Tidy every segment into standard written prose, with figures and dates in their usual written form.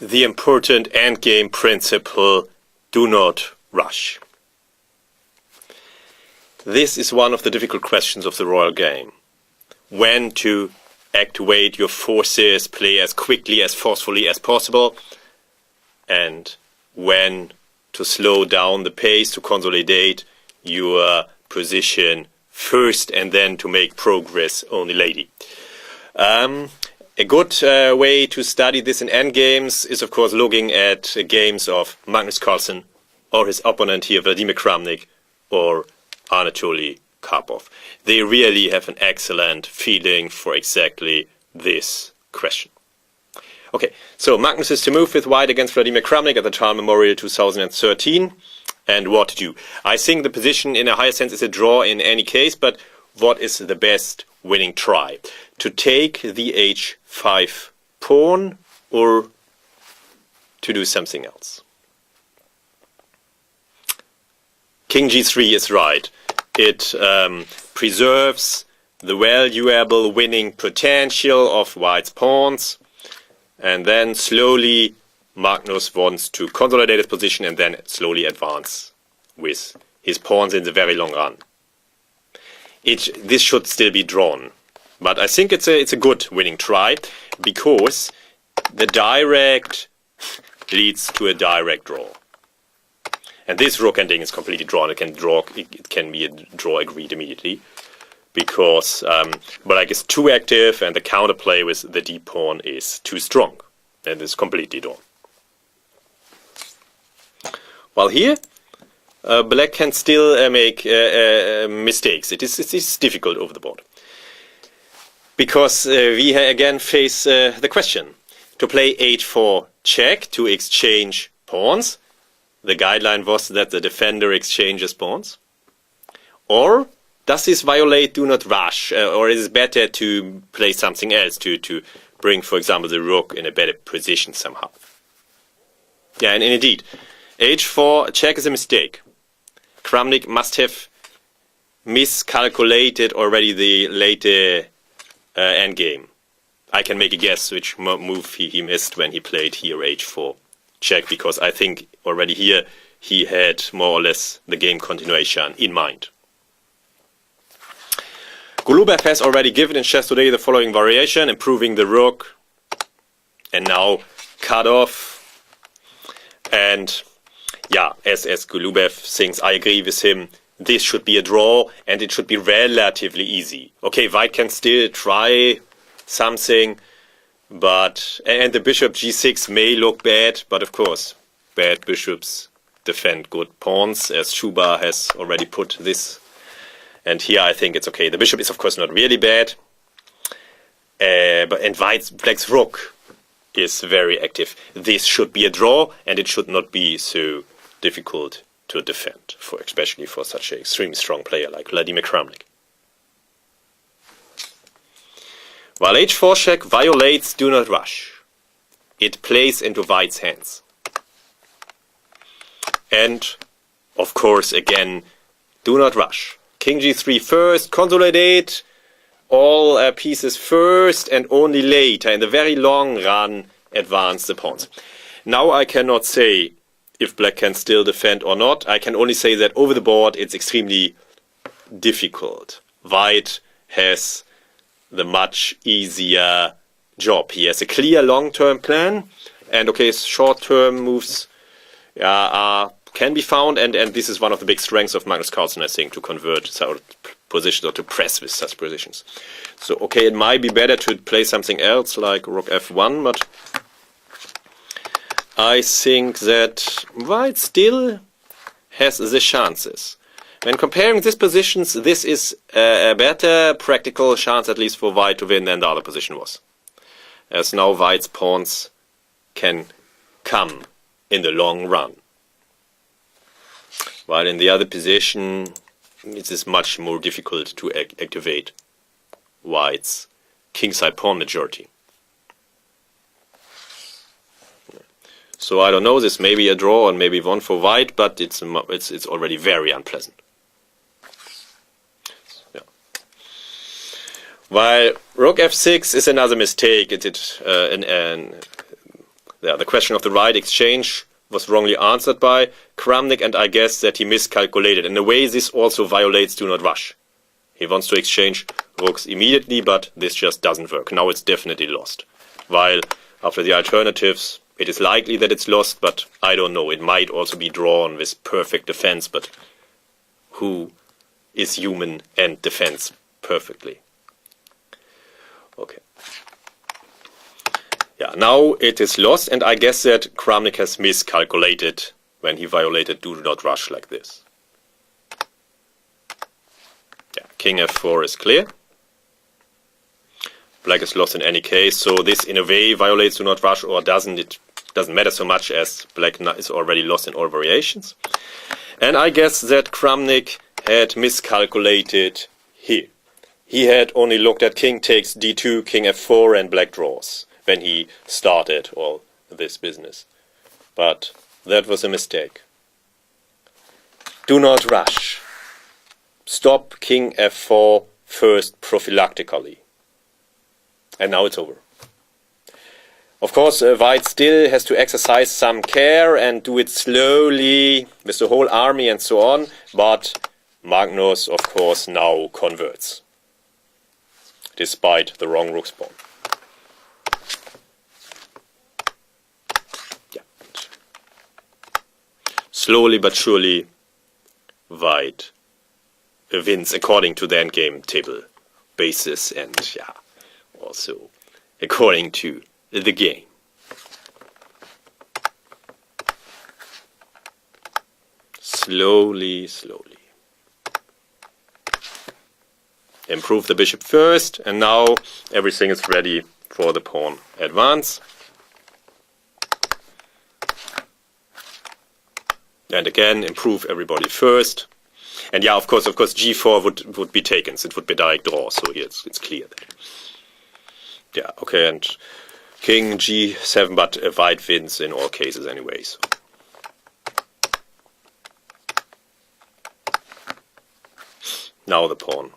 the important endgame principle, do not rush. This is one of the difficult questions of the royal game. When to activate your forces, play as quickly, as forcefully as possible, and when to slow down the pace, to consolidate your position first and then to make progress only later. A good way to study this in endgames is, of course, looking at games of Magnus Carlsen or his opponent here, Vladimir Kramnik, or Anatoly Karpov. They really have an excellent feeling for exactly this question. Okay, so Magnus is to move with white against Vladimir Kramnik at the Tara Memorial 2013. And what to do? I think the position in a higher sense is a draw in any case, but what is the best winning try? To take the h5 pawn or to do something else? King g3 is right. It preserves the valuable winning potential of white's pawns, and then slowly Magnus wants to consolidate his position and then slowly advance with his pawns in the very long run. This should still be drawn, but I think it's a good winning try, because the direct leads to a direct draw. And this rook ending is completely drawn. It can be a draw agreed immediately, because Black is too active and the counterplay with the d pawn is too strong, and it's completely drawn. While here, Black can still make mistakes. It is difficult over the board, because we again face the question to play h4 check to exchange pawns. The guideline was that the defender exchanges pawns. Or does this violate do not rush? Or is it better to play something else to bring, for example, the rook in a better position somehow? Yeah, and indeed, h4 check is a mistake. Kramnik must have miscalculated already the later endgame. I can make a guess which move he missed when he played here h4 check, because I think already here he had more or less the game continuation in mind. Golubev has already given in chess today the following variation, improving the rook and now cut off. And yeah, as Golubev thinks, I agree with him, this should be a draw and it should be relatively easy. Okay, white can still try something, and the bishop g6 may look bad, but of course, bad bishops defend good pawns, as Schuba has already put this. And here I think it's okay. The bishop is of course not really bad, and Black's rook is very active. This should be a draw, and it should not be so difficult to defend, especially for such an extremely strong player like Vladimir Kramnik. While h4 check violates do not rush, it plays into white's hands. And, of course, again, do not rush. King g3 first, consolidate all pieces first, and only later, in the very long run, advance the pawns. Now I cannot say if Black can still defend or not. I can only say that over the board it's extremely difficult. White has the much easier job. He has a clear long-term plan, and okay, short-term moves can be found, and this is one of the big strengths of Magnus Carlsen, I think, to convert such positions or to press with such positions. So okay, it might be better to play something else like rook f1, but I think that white still has the chances. When comparing these positions, this is a better practical chance, at least for white, to win than the other position was. As now white's pawns can come in the long run. While in the other position, it is much more difficult to activate white's kingside pawn majority. So I don't know, this may be a draw and maybe one for white, but it's already very unpleasant. Yeah. While rook f6 is another mistake. the question of the right exchange was wrongly answered by Kramnik, and I guess that he miscalculated. In a way, this also violates do not rush. He wants to exchange rooks immediately, but this just doesn't work. Now it's definitely lost. While after the alternatives, it is likely that it's lost, but I don't know. It might also be drawn with perfect defense, but who is human and defends perfectly? Okay. Yeah, now it is lost, and I guess that Kramnik has miscalculated when he violated do not rush like this. Yeah, king f4 is clear. Black is lost in any case, so this in a way violates do not rush or doesn't. It doesn't matter so much as black is already lost in all variations. And I guess that Kramnik had miscalculated here. He had only looked at king takes d2, king f4 and black draws when he started all this business. But that was a mistake. Do not rush. Stop king f4 first prophylactically. And now it's over. Of course, white still has to exercise some care and do it slowly with the whole army and so on, but Magnus, of course, now converts, despite the wrong rook spawn. Yeah. Slowly but surely, white wins according to the endgame table basis and also according to the game. Slowly. Improve the bishop first, and now everything is ready for the pawn advance. And again, improve everybody first. And of course, g4 would be taken. So it would be direct draw. So here it's clear that. Yeah, okay, and king g7, but white wins in all cases anyways. Now the pawn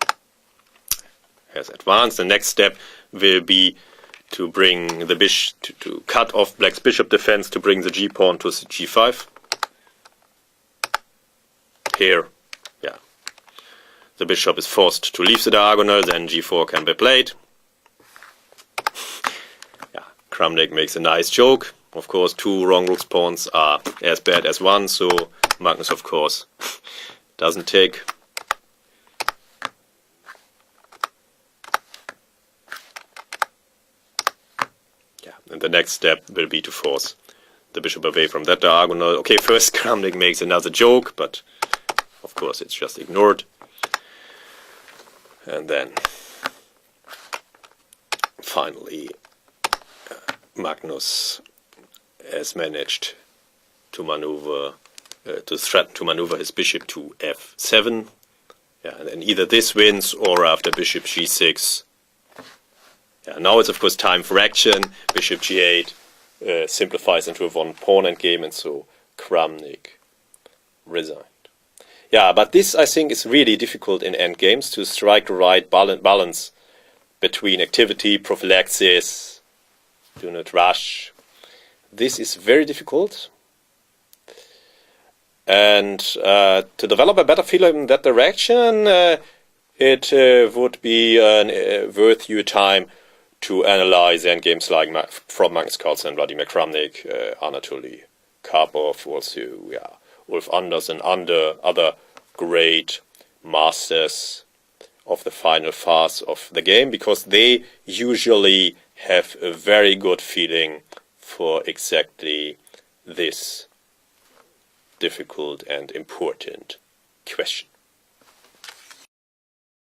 has advanced. The next step will be to bring the bishop, to cut off black's bishop defense, to bring the g-pawn to g5. Here, the bishop is forced to leave the diagonal, then g4 can be played. Kramnik makes a nice joke. Of course, 2 wrong rook pawns are as bad as 1, so Magnus, of course, doesn't take. And the next step will be to force the bishop away from that diagonal. Okay, first Kramnik makes another joke, but of course it's just ignored. And then finally Magnus has managed to maneuver, to threaten to maneuver his bishop to f7. And then either this wins or after bishop g6. Now it's of course time for action. Bishop g8 simplifies into a one pawn endgame, and so Kramnik resigned. But this I think is really difficult in endgames, to strike the right balance between activity, prophylaxis, do not rush. This is very difficult. And to develop a better feeling in that direction, it would be worth your time to analyze endgames like from Magnus Carlsen, Vladimir Kramnik, Anatoly Karpov, also Ulf Andersson, other great masters of the final phase of the game, because they usually have a very good feeling for exactly this difficult and important question.